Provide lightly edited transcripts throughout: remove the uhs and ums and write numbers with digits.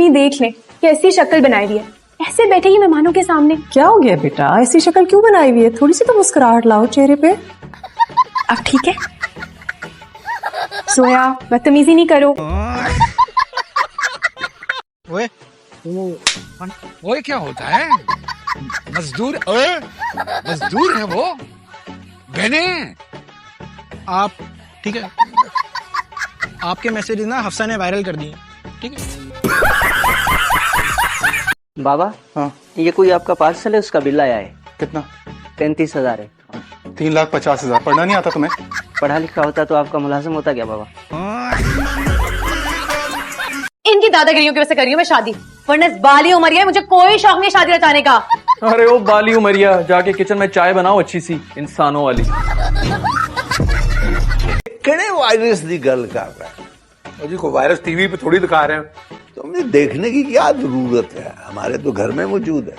अपनी देख ले, कैसी शक्ल बनाई हुई है, ऐसे बैठेगी मेहमानों के सामने। क्या हो गया बेटा, ऐसी शक्ल क्यों बनाई हुई है? थोड़ी सी तो मुस्कुराहट लाओ चेहरे पे। अब ठीक है? सोया, बदतमीजी नहीं करो। ओए ओए क्या होता है? मजदूर मजदूर है वो। बहने आप ठीक है, आपके मैसेज ना हफ्सा ने वायरल कर दिए, ठीक है? बाबा हाँ। ये कोई आपका पार्सल है, उसका बिल आया है। कितना? 35,000 है। 3,50,000। पढ़ना नहीं आता तुम्हें? पढ़ा लिखा होता तो आपका मुलाजिम होता क्या बाबा? इनकी दादागिरियों की वजह से करी हूँ मैं शादी, वरना इस बाली उमरिया है, मुझे कोई शौक नहीं शादी रचाने का। अरे ओ बाली उमरिया, जाके किचन में चाय बनाओ अच्छी सी इंसानों वाली। किहड़े वायरस की गल कर रहा है? जी को वायरस टीवी पे थोड़ी दिखा रहे हैं। तुमने देखने की क्या जरूरत है, हमारे तो घर में मौजूद है।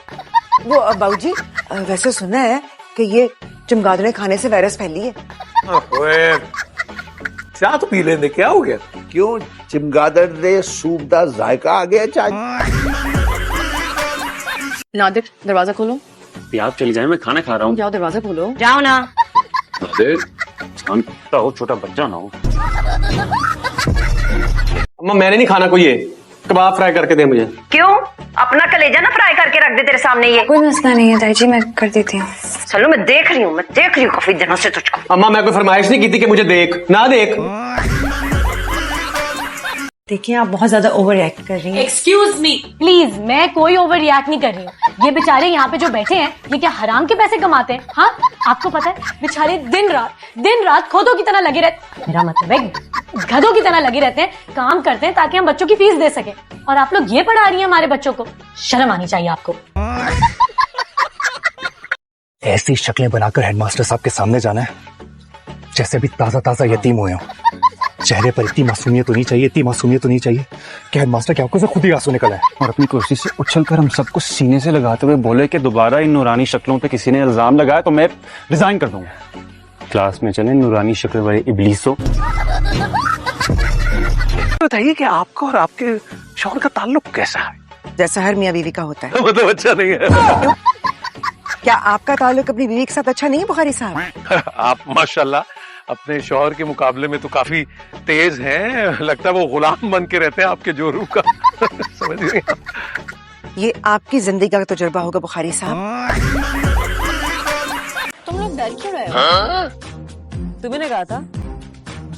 वो बाबूजी, वैसे सुना है कि ये चमगादड़ खाने से वायरस फैली है। ओए चाह तो पी लेंगे, क्या हो गया? क्यों, चिमगादड़ दे सूप दा जायका आ गया चाय? नादिर दरवाजा खोलो। आप चली जाए, मैं खाना खा रहा हूँ। जाओ दरवाजा खोलो, जाओ ना। शांत हो, छोटा बच्चा ना हो। अम्मा मैंने नहीं खाना, कोई ये कबाब फ्राई करके दे मुझे। क्यों? अपना कलेजा ना फ्राई करके रख दे तेरे सामने। ये कोई मसला नहीं है ताई जी, मैं कर देती हूँ। चलो मैं देख रही हूँ काफी दिनों से तुझको। अम्मा मैं कोई फरमाइश नहीं की थी कि मुझे देख ना देख। देखिए आप बहुत ज्यादा ओवर रिएक्ट कर रही हैं। एक्सक्यूज मी प्लीज, मैं कोई ओवर रिएक्ट नहीं कर रही हूँ। ये बेचारे यहाँ पे जो बैठे हैं, ये क्या हराम के पैसे कमाते हैं? हाँ, आपको पता है बेचारे दिन रात खोदों की तरह लगे रहते, मेरा मतलब है गधों की तरह लगे रहते हैं, काम करते हैं ताकि हम बच्चों की फीस दे सके, और आप लोग ये पढ़ा रही हैं हमारे बच्चों को। शर्म आनी चाहिए आपको। ऐसी शक्लें बनाकर हेडमास्टर साहब के सामने जाना है जैसे भी ताजा ताजा यतीम हुए हो। चेहरे पर इतनी मासूमियत होनी चाहिए, इतनी मासूमियत होनी चाहिए कि हेडमास्टर की आंखों से खुद ही आंसू निकल आए और अपनी कुर्सी से उछलकर हम सबको सीने से लगाते हुए बोले कि दोबारा इन नूरानी शक्लों पे किसी ने इल्जाम लगाया तो मैं रिजाइन कर दूंगा। क्लास में चले नूरानी शक्ल वाले इब्लीसो। बताइए कि आपका और आपके शौहर का ताल्लुक कैसा है? जैसा हर मियाँ बीवी का होता है। मतलब अच्छा नहीं है। क्या आपका ताल्लुक अपनी बीवी के साथ अच्छा नहीं है बुखारी साहब? आप माशाल्लाह अपने शौहर के मुकाबले में तो काफी तेज हैं, लगता है वो गुलाम बन के रहते हैं आपके जोरू का। समझ गए? ये आपकी जिंदगी का तजुर्बा होगा बुखारी साहब। तुम लोग डर क्यों रहे हो? तुम्हें ने कहा था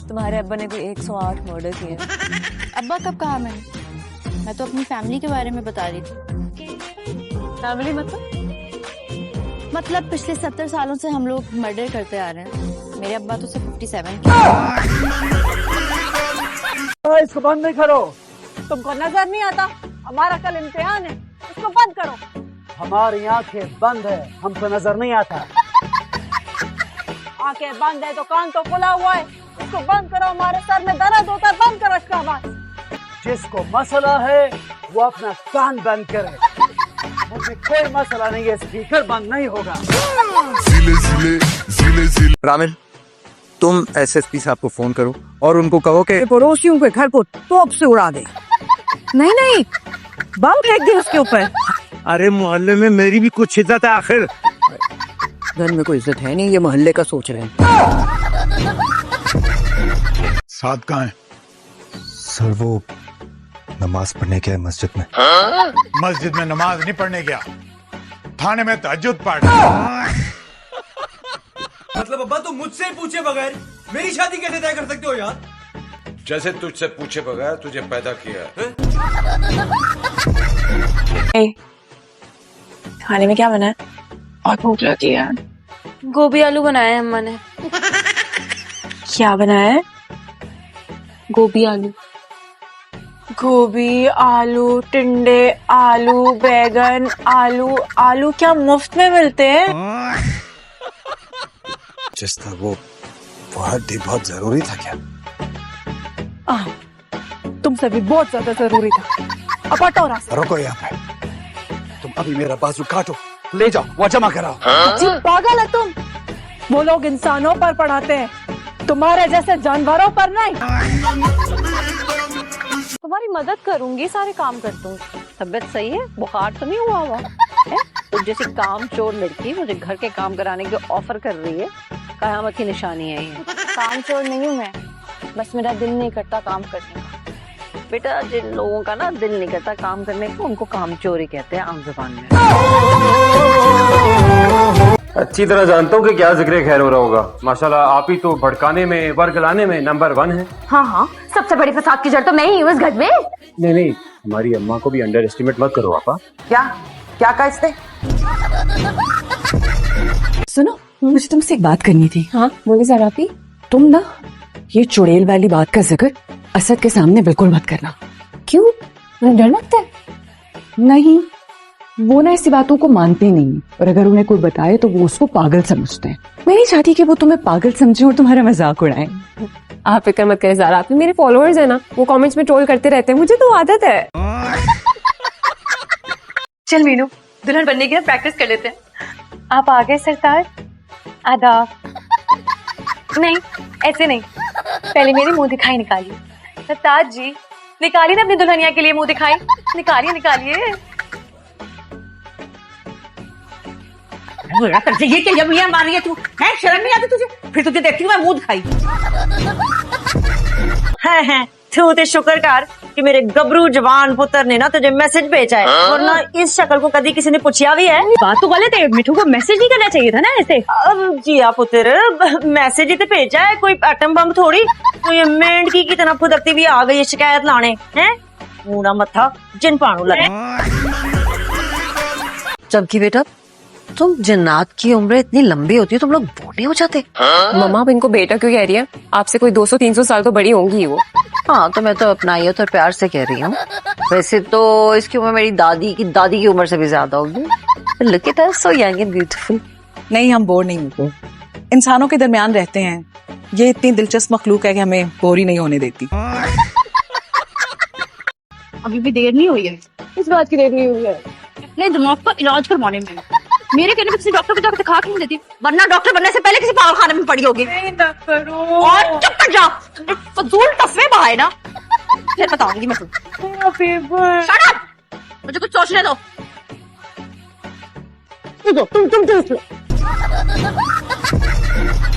तुम्हारे अब्बा ने कोई 108 मर्डर किए। अब्बा कब कहा मैंने? मैं तो अपनी फैमिली के बारे में बता रही थी। फैमिली मतलब पिछले 70 सालों से हम लोग मर्डर करते आ रहे हैं। मेरे अब्बा तो सिर्फ 57 इसको बंद नहीं करो। तुमको नजर नहीं आता हमारा कल इम्तिहान है, इसको बंद करो। हमारी आंखें बंद है, हमको नजर नहीं आता। आंखें बंद है तो कान तो खुला हुआ है, इसको बंद करो। हमारे सर में दर्द होता है, बंद करो इसका आवाज। जिसको मसला है वो अपना कान बंद करे, मुझे कोई मसला नहीं है, स्पीकर बंद नहीं होगा। रामिल, तुम एसएसपी साहब को फोन करो और उनको कहो कि पड़ोसियों के घर को तोप से उड़ा दे। नहीं, बम फेंक दे उसके ऊपर। अरे मोहल्ले में मेरी भी कुछ इज्जत है आखिर। घर में कोई इज्जत है नहीं, ये मोहल्ले का सोच रहे हैं। साथ कहाँ है? सर वो नमाज पढ़ने गया मस्जिद में। मस्जिद में नमाज नहीं पढ़ने गया, थाने में तहज्जुद पढ़ रहा। मतलब अब्बा तुम मुझसे पूछे बगैर मेरी शादी कैसे तय कर सकते हो यार? जैसे तुझसे पूछे बगैर तुझे पैदा किया है। खाने में क्या बना है? और भूख लगी है। गोभी आलू बनाया है अम्मा ने। क्या बनाया है? गोभी आलू। गोभी आलू, टिंडे आलू, बैगन आलू। आलू क्या मुफ्त में मिलते हैं? जिस था वो हड्डी बहुत जरूरी था क्या? तुमसे भी बहुत ज्यादा जरूरी था। अब हटो रास्ते। रुको यहाँ पे, तुम अभी मेरा बाजू काटो, ले जाओ वो जमा कराओ। जी पागल है तुम। वो लोग इंसानों पर पढ़ाते हैं, तुम्हारे जैसे जानवरों पर नहीं। तुम्हारी मदद करूंगी, सारे काम कर दूंगी। तबीयत सही है? बुखार तो नहीं हुआ है? तो जैसी काम चोर लड़की मुझे घर के काम कराने की ऑफर कर रही है, कयामत की निशानी है ये। काम चोर नहीं हूँ मैं, बस मेरा दिल नहीं करता काम करने का। बेटा, जिन लोगों का ना दिल नहीं करता काम करने को, उनको काम चोरी कहते हैं आम जुबान में। अच्छी तरह जानता हूँ कि क्या जिक्र खैर हो रहा होगा। माशाल्लाह आप ही तो भड़काने में, वर्ग लाने में नंबर 1 है। हाँ हाँ, सबसे बड़ी फसाद की जड़ तो मैं ही हूँ इस घर में। नहीं नहीं, हमारी अम्मा को भी अंडर एस्टिमेट मत करो आपा। क्या क्या कहा इसने? सुनो, मुझे तुमसे एक बात करनी थी। हाँ बोले जरा भी। तुम ना ये चुड़ैल वाली बात का जिक्र असद के सामने बिल्कुल मत करना। क्यों? मुझे डर लगता है। नहीं, वो ना ऐसी बातों को मानते नहीं, और अगर उन्हें कोई बताए तो वो उसको पागल समझते हैं। मैं नहीं चाहती कि वो तुम्हें पागल समझे और तुम्हारा मजाक उड़ाएं। आप फिक्र मत करें ज़रा, आप मेरे फॉलोअर्स है ना, वो कमेंट्स में ट्रोल करते रहते हैं, मुझे तो आदत है। चल मीनू, दुल्हन बनने की प्रैक्टिस कर लेते हैं। आप आ गए सरताज? आदाब। नहीं, ऐसे नहीं, पहले मेरी मुंह दिखाई निकालिए। सरताज जी, निकालिए ना अपनी दुल्हनिया के लिए मुंह दिखाई, निकालिए निकालिए। ये क्या जब मार रही है तू? है शर्म नहीं आती तुझे? फिर तुझे देखती हूँ मैं मुंह दिखाई। है तू ते शुक्र कर कि मेरे गबरू जवान पुत्र ने ना तुझे मैसेज भेजा है, वरना इस शक्ल को कभी किसी ने पूछा भी है? बात तो गलत है, मिठू को मैसेज नहीं करना चाहिए था ना ऐसे। अब जी हाँ पुत्र, मैसेज ही तो भेजा है, कोई एटम बम थोड़ी। कोई मेंढकी की तरह फुदकती भी आ गई शिकायत लाने। हैं मुंह मत्था जिन पानू लगे। जबकि बेटा तुम जन्नात की उम्र इतनी लंबी होती है, तुम लोग बूढ़े हो जाते। मम्मा अब इनको बेटा क्यों कह रही है? आपसे कोई 200-300 साल तो बड़ी होंगी वो। हाँ तो मैं तो अपना ही तो प्यार से कह रही हूँ। वैसे तो इसकी उम्र मेरी दादी की उम्र से भी ज्यादा होगी। Look at her, so young and beautiful. नहीं, हम बोर नहीं होते, इंसानों के दरमियान रहते हैं। ये इतनी दिलचस्प मखलूक है कि हमें बोर ही नहीं होने देती। अभी भी देर नहीं हुई है। इस बात की देर नहीं हुई है। अपने दिमाग का इलाज करवाने में मेरे कहने पे किसी डॉक्टर को जाकर दिखा क्यों नहीं देती? वरना डॉक्टर बनने से पहले किसी पागलखाने में पड़ी होगी। और चुप कर जा, फजूल टफे बहाए ना, फिर बताऊंगी मैं तुम्हें। शट अप, मुझे कुछ सोचने दो। तुम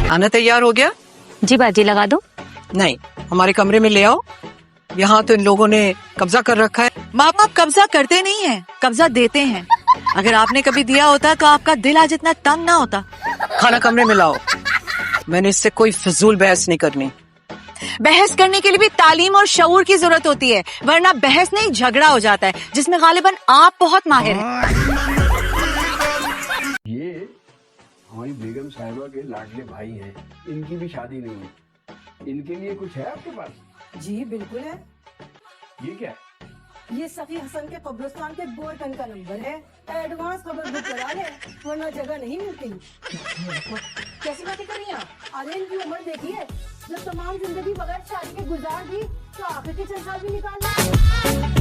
खाना तैयार हो गया? जी बाजी लगा दो। नहीं, हमारे कमरे में ले आओ। यहाँ तो इन लोगों ने कब्जा कर रखा है। माँ बाप कब्जा करते नहीं है, कब्जा देते हैं। अगर आपने कभी दिया होता तो आपका दिल आज इतना तंग ना होता। खाना कमरे में लाओ। मैंने इससे कोई फिजूल बहस नहीं करनी। बहस करने के लिए भी तालीम और शऊर की जरूरत होती है, वरना बहस नहीं झगड़ा हो जाता है, जिसमें गालिबन आप बहुत माहिर हैं। ये हमारी बेगम साहिबा के लाडले भाई हैं, इनकी भी शादी नहीं हुई। इनके लिए कुछ है आपके पास? जी बिल्कुल है। ये क्या है? ये सखी हसन के कब्रिस्तान के बोरकन का नंबर है। एडवांस खबर बुक करा ले, वरना जगह नहीं मिलती। कैसी बातें कर रही हैं? अरे इनकी उम्र देखिए, जब तमाम जिंदगी बगैर शादी के गुजार दी तो आखिर के 6 साल भी निकालना।